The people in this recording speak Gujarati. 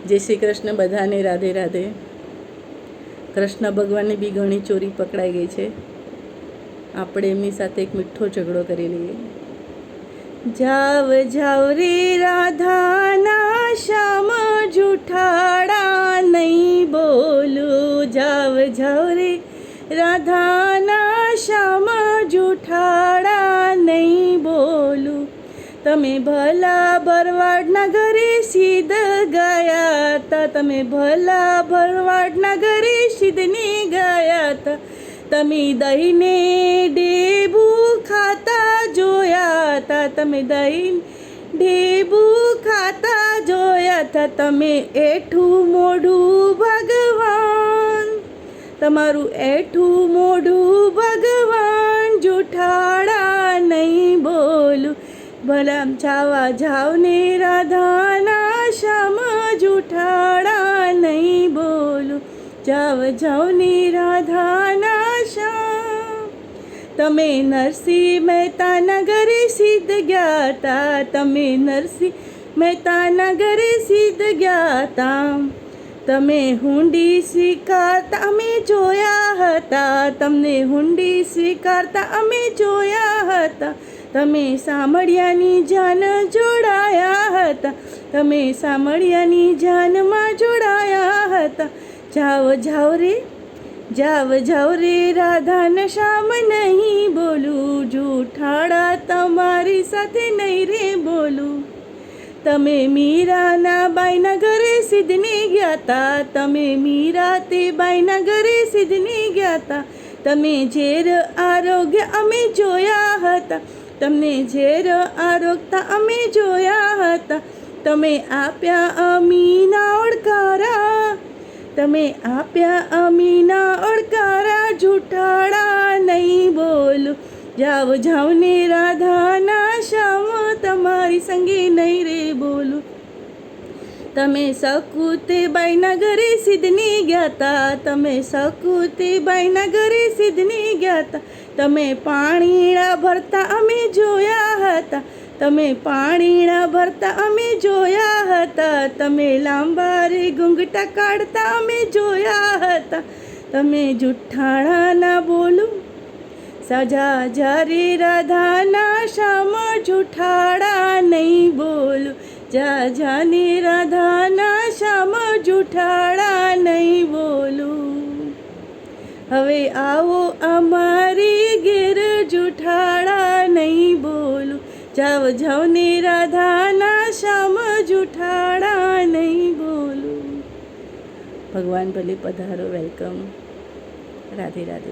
જય શ્રી કૃષ્ણ બધાને, રાધે રાધે. કૃષ્ણ ભગવાનની બી ઘણી ચોરી પકડાઈ ગઈ છે. આપણે એમની સાથે એક મીઠો ઝઘડો કરી લઈએ. જાવ જાવ રે રાધાના શ્યામ જૂઠાડા નહીં બોલું. જાવ જાવ રે રાધાના શ્યામ જૂઠાડા નહીં બોલું. તમે ભલા ભરવાડના ઘરે સિદ્ધ ગયા હતા. તમે ભલા ભરવાડના ઘરે સિદ્ધને ગયા હતા. તમે દહીંને ઢેબું ખાતા જોયા હતા. તમે દહીં ઢેબું ખાતા જોયા હતા. તમે એઠું મોઢું ભગવાન, તમારું એઠું મોઢું ભગવાન જૂઠાડા નહીં બોલું. ભલા જાવા જાવ ને રાધાના શ્યામ જૂઠાડા નહીં બોલું. જાવ જાવ ને રાધાના શ્યામ. તમે નરસિંહ મહેતાના ઘરે સિદ્ધ ગયા હતા. તમે નરસિંહ મહેતાના ઘરે સિદ્ધ ગયા હતા. તમે હુંડી સ્વીકારતા અમે જોયા હતા. તમને હુંડી સ્વીકારતા અમે જોયા હતા. તમે સામળિયાની જાન જોડાયા હતા. તમે સામળિયાની જાનમાં જોડાયા હતા. જાવ જાવ રે, જાવ જાવ રે રાધાના શ્યામ નહીં બોલું. જૂઠાડા તમારી સાથે નહીં રે બોલું. તમે મીરાના બાઈના ઘરે સિદ્ધને ગયા હતા. તમે મીરા તે બાઈના ઘરે સિદ્ધને ગયા હતા. તમે ઝેર આરોગ્ય અમે જોયા હતા. તમને ઝેર આરોગતા અમે જોયા હતા. તમે આપ્યા અમીના ઓળકારા. તમે આપ્યા અમીના ઓળકારા જૂઠાડા નહીં બોલું. જાવ જાવ ને રાધાના શ્યામ તમારી સંગે નહીં રે બોલું. તમે સકુતે બાઈના ઘરે સિદ્ધને ગયા હતા. તમે સકુતે બાઈના ઘરે સિદ્ધને ગયા હતા. તમે પાણીણા ભરતા અમે જોયા હતા. તમે પાણીણા ભરતા અમે જોયા હતા. તમે લાંબા રે ઘૂંઘટા કાઢતા અમે જોયા હતા. તમે જૂઠાણા ના બોલું. સજા જારે રાધાના શ્યામ જૂઠાડા નહીં બોલું. જા જાને રાધાના શ્યામ જૂઠાડા નહીં બોલું. હવે આવો અમારી ઘેર જૂઠાડા નહીં બોલું. જાવ જાવ ને રાધાના શ્યામ જૂઠાડા નહીં બોલું. ભગવાન ભલે પધારો. વેલકમ. રાધે રાધે.